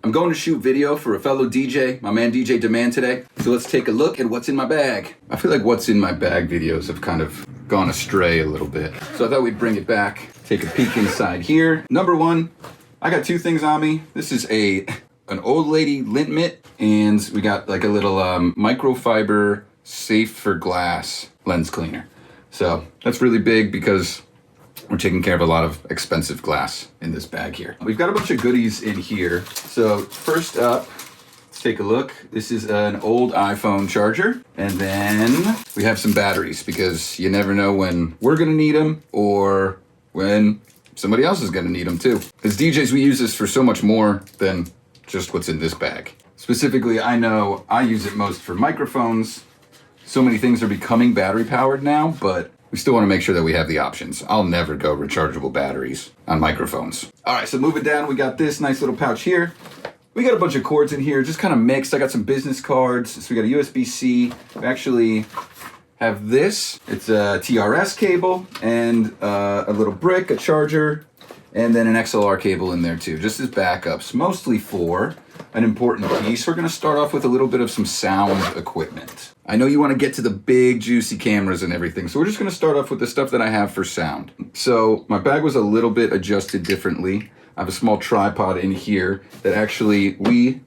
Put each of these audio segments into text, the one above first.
I'm going to shoot video for a fellow DJ, my man DJ Demand today. So let's take a look at what's in my bag. I feel like what's in my bag videos have kind of gone astray a little bit. So I thought we'd bring it back, take a peek inside here. Number one, I got two things on me. This is an old lady lint mitt, and we got like a little microfiber safe for glass lens cleaner. So that's really big because we're taking care of a lot of expensive glass in this bag here. We've got a bunch of goodies in here. So first up, let's take a look. This is an old iPhone charger. And then we have some batteries because you never know when we're gonna need them or when somebody else is gonna need them too. As DJs, we use this for so much more than just what's in this bag. Specifically, I know I use it most for microphones. So many things are becoming battery powered now, but we still want to make sure that we have the options. I'll never go rechargeable batteries on microphones. All right, so moving down, we got this nice little pouch here. We got a bunch of cords in here, just kind of mixed. I got some business cards. So we got a USB-C. We actually have this. It's a TRS cable and a little brick, a charger, and then an XLR cable in there too, just as backups, mostly for an important piece. We're gonna start off with a little bit of some sound equipment. I know you wanna get to the big juicy cameras and everything, so we're just gonna start off with the stuff that I have for sound. So my bag was a little bit adjusted differently. I have a small tripod in here that actually we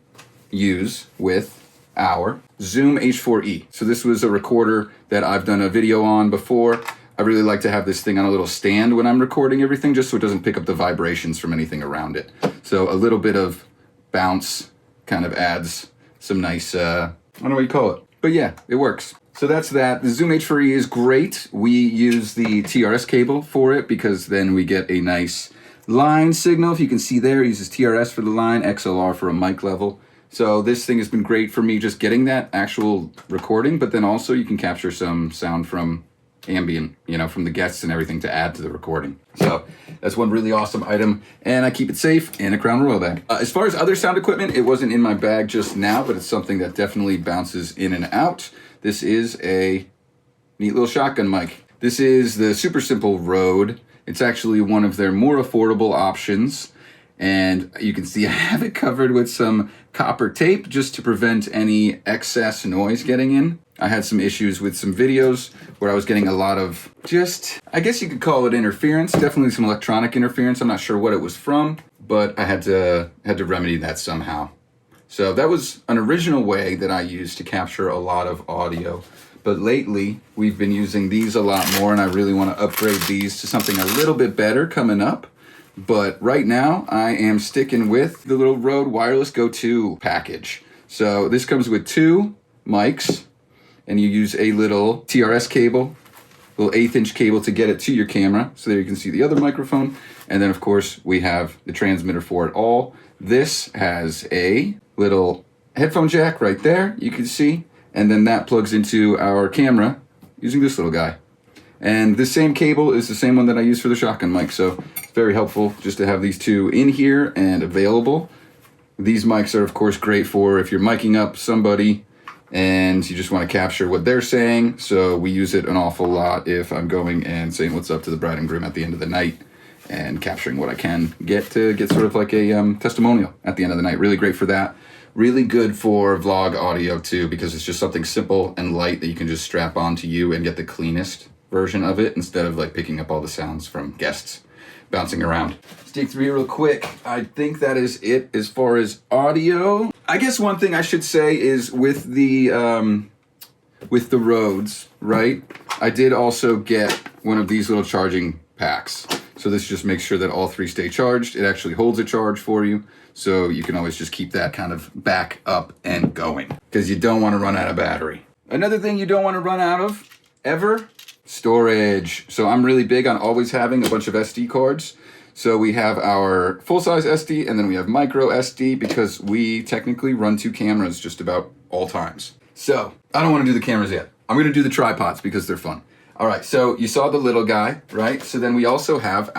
use with our Zoom H4e. So this was a recorder that I've done a video on before. I really like to have this thing on a little stand when I'm recording everything, just so it doesn't pick up the vibrations from anything around it. So a little bit of bounce kind of adds some nice, I don't know what you call it, but yeah, it works. So that's that. The Zoom H4e is great. We use the TRS cable for it because then we get a nice line signal. If you can see there, it uses TRS for the line, XLR for a mic level. So this thing has been great for me just getting that actual recording, but then also you can capture some sound from ambient, from the guests and everything to add to the recording. So that's one really awesome item, and I keep it safe in a Crown Royal bag. As far as other sound equipment, it wasn't in my bag just now, but it's something that definitely bounces in and out. This is a neat little shotgun mic. This is the Super Simple Rode. It's actually one of their more affordable options, and you can see I have it covered with some copper tape just to prevent any excess noise getting in. I had some issues with some videos where I was getting a lot of I guess you could call it interference, definitely some electronic interference. I'm not sure what it was from, but I had to remedy that somehow. So that was an original way that I used to capture a lot of audio. But lately, we've been using these a lot more, and I really want to upgrade these to something a little bit better coming up. But right now, I am sticking with the little Rode Wireless Go 2 package. So this comes with two mics, and you use a little TRS cable, little 1/8" cable to get it to your camera. So there you can see the other microphone. And then of course we have the transmitter for it all. This has a little headphone jack right there, you can see. And then that plugs into our camera using this little guy. And this same cable is the same one that I use for the shotgun mic. So it's very helpful just to have these two in here and available. These mics are of course great for if you're miking up somebody and you just want to capture what they're saying. So we use it an awful lot if I'm going and saying what's up to the bride and groom at the end of the night and capturing what I can get to get sort of like a testimonial at the end of the night. Really great for that. Really good for vlog audio too, because it's just something simple and light that you can just strap onto you and get the cleanest version of it instead of like picking up all the sounds from guests bouncing around. Let's dig through here real quick. I think that is it as far as audio. I guess one thing I should say is with the Rodes, right? I did also get one of these little charging packs. So this just makes sure that all three stay charged. It actually holds a charge for you. So you can always just keep that kind of back up and going because you don't want to run out of battery. Another thing you don't want to run out of ever, storage. So I'm really big on always having a bunch of SD cards. So we have our full-size SD and then we have micro SD because we technically run two cameras just about all times. So I don't want to do the cameras yet. I'm going to do the tripods because they're fun. All right, so you saw the little guy, right? So then we also have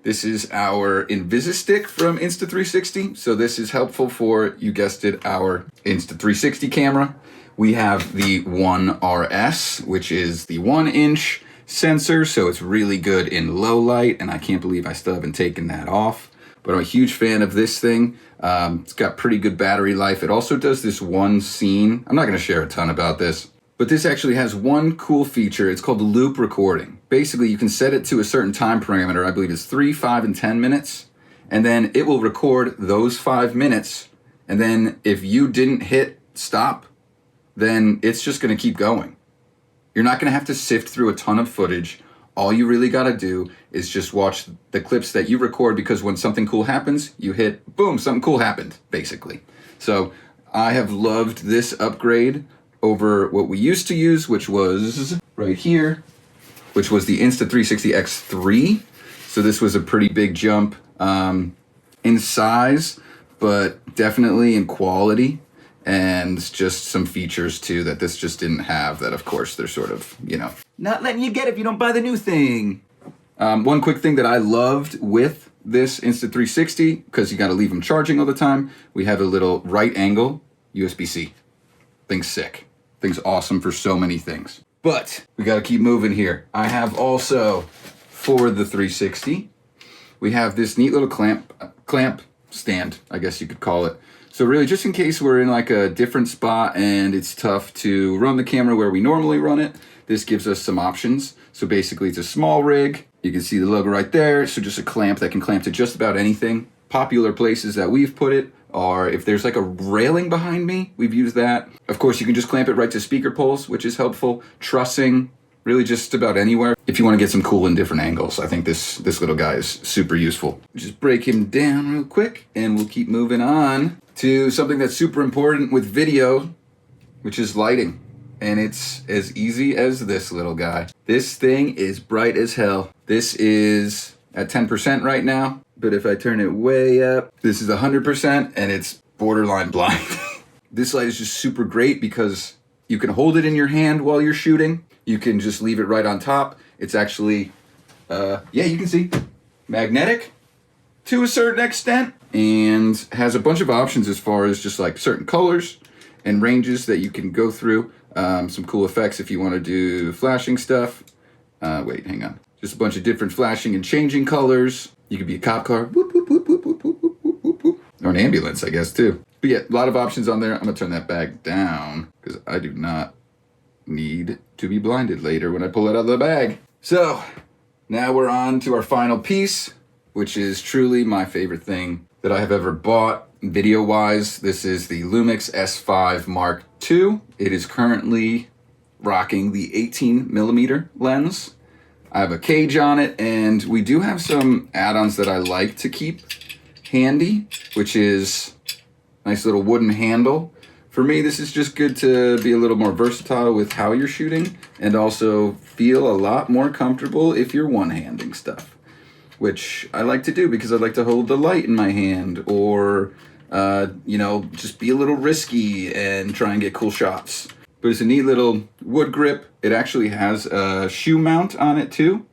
this is our Invisistick from Insta360. So this is helpful for, you guessed it, our Insta360 camera. We have the One RS, which is the 1" sensor. So it's really good in low light, and I can't believe I still haven't taken that off. but I'm a huge fan of this thing. It's got pretty good battery life. It also does this one scene. I'm not going to share a ton about this, but this actually has one cool feature. It's called loop recording. Basically, you can set it to a certain time parameter. I believe it's 3, 5, and 10 minutes. And then it will record those 5 minutes. And then if you didn't hit stop, then it's just going to keep going. You're not going to have to sift through a ton of footage. All you really got to do is just watch the clips that you record, because when something cool happens, you hit, boom, something cool happened, basically. So I have loved this upgrade over what we used to use, which was right here, which was the Insta360 X3. So this was a pretty big jump in size, but definitely in quality. And just some features too that this just didn't have, that of course they're sort of, not letting you get if you don't buy the new thing. One quick thing that I loved with this Insta360, because you got to leave them charging all the time, we have a little right angle USB-C. Thing's sick. Thing's awesome for so many things. But we got to keep moving here. I have also, for the 360, we have this neat little clamp stand, I guess you could call it. So really, just in case we're in like a different spot and it's tough to run the camera where we normally run it, this gives us some options. So basically it's a small rig. You can see the logo right there. So just a clamp that can clamp to just about anything. Popular places that we've put it are, if there's like a railing behind me, we've used that. Of course, you can just clamp it right to speaker poles, which is helpful. Trussing, really just about anywhere. If you want to get some cool and different angles, I think this little guy is super useful. Just break him down real quick and we'll keep moving on to something that's super important with video, which is lighting. And it's as easy as this little guy. This thing is bright as hell. This is at 10% right now, but if I turn it way up, this is 100% and it's borderline blind. This light is just super great because you can hold it in your hand while you're shooting. You can just leave it right on top. It's actually, you can see, magnetic to a certain extent, and has a bunch of options as far as just like certain colors and ranges that you can go through. Some cool effects if you want to do flashing stuff. Hang on. Just a bunch of different flashing and changing colors. You could be a cop car, whoop, whoop, whoop, whoop, whoop, whoop, whoop, whoop, whoop. Or an ambulance, I guess, too. But yeah, a lot of options on there. I'm gonna turn that bag down because I do not need to be blinded later when I pull it out of the bag. So now we're on to our final piece, which is truly my favorite thing that I have ever bought video-wise. This is the Lumix S5 Mark II. It is currently rocking the 18mm lens. I have a cage on it, and we do have some add-ons that I like to keep handy, which is a nice little wooden handle. For me, this is just good to be a little more versatile with how you're shooting and also feel a lot more comfortable if you're one-handing stuff, which I like to do because I like to hold the light in my hand or, just be a little risky and try and get cool shots. But it's a neat little wood grip. It actually has a shoe mount on it too.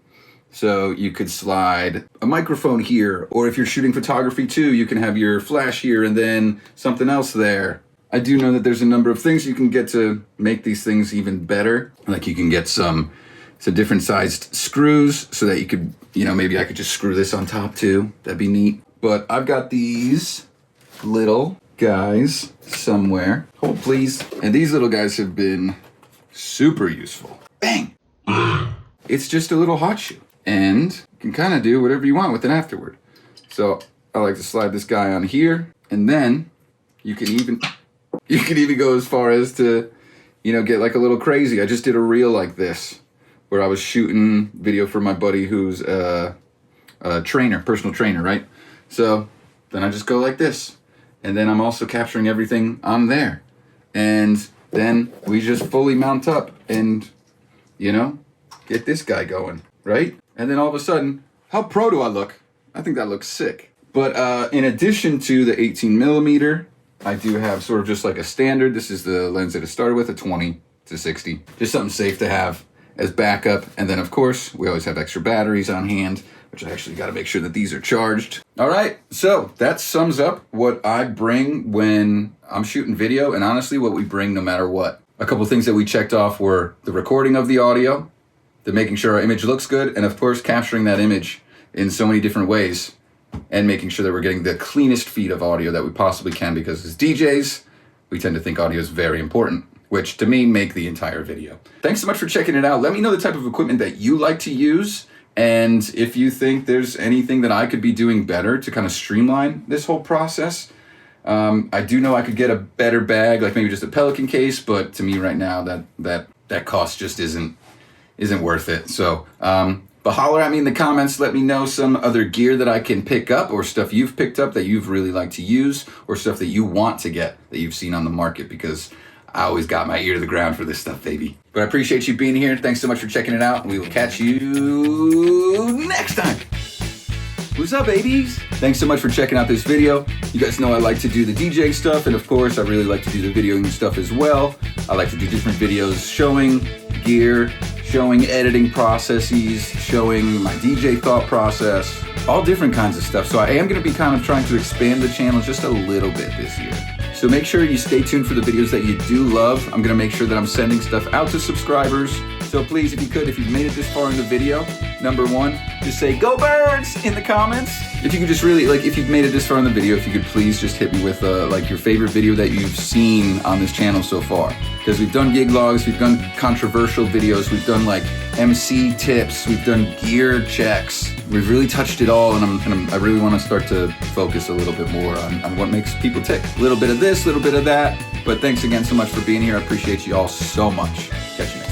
So you could slide a microphone here, or if you're shooting photography too, you can have your flash here and then something else there. I do know that there's a number of things you can get to make these things even better. Like you can get some different sized screws so that you could, maybe I could just screw this on top too. That'd be neat. But I've got these little guys somewhere. Hold please. And these little guys have been super useful. Bang! It's just a little hot shoe. And you can kind of do whatever you want with it afterward. So I like to slide this guy on here, and then you can even go as far as to, get like a little crazy. I just did a reel like this where I was shooting video for my buddy who's a trainer, personal trainer, right? So then I just go like this. And then I'm also capturing everything on there. And then we just fully mount up and, get this guy going, right? And then all of a sudden, how pro do I look? I think that looks sick. But in addition to the 18mm, I do have sort of just like a standard. This is the lens that it started with, a 20-60. Just something safe to have as backup. And then of course, we always have extra batteries on hand, which I actually got to make sure that these are charged. All right, so that sums up what I bring when I'm shooting video, and honestly what we bring no matter what. A couple things that we checked off were the recording of the audio, the making sure our image looks good, and of course capturing that image in so many different ways. and making sure that we're getting the cleanest feed of audio that we possibly can, because as DJs, we tend to think audio is very important, which to me make the entire video. Thanks so much for checking it out. Let me know the type of equipment that you like to use, and if you think there's anything that I could be doing better to kind of streamline this whole process. I do know I could get a better bag, like maybe just a Pelican case, but to me right now that cost just isn't worth it. So but holler at me in the comments, let me know some other gear that I can pick up, or stuff you've picked up that you've really liked to use, or stuff that you want to get that you've seen on the market, because I always got my ear to the ground for this stuff, baby. But I appreciate you being here. Thanks so much for checking it out, and we will catch you next time. What's up, babies? Thanks so much for checking out this video. You guys know I like to do the DJ stuff, and of course I really like to do the videoing stuff as well. I like to do different videos showing gear, showing editing processes, showing my DJ thought process, all different kinds of stuff. So I am going to be kind of trying to expand the channel just a little bit this year. So make sure you stay tuned for the videos that you do love. I'm going to make sure that I'm sending stuff out to subscribers. So please, if you could, if you've made it this far in the video, number one, just say "Go Birds" in the comments. If you could just really, like, if you've made it this far in the video, if you could please just hit me with like your favorite video that you've seen on this channel so far. Because we've done gig logs, we've done controversial videos, we've done like MC tips, we've done gear checks. We've really touched it all, and I really want to start to focus a little bit more on what makes people tick. A little bit of this, a little bit of that. But thanks again so much for being here. I appreciate you all so much. Catch you next time.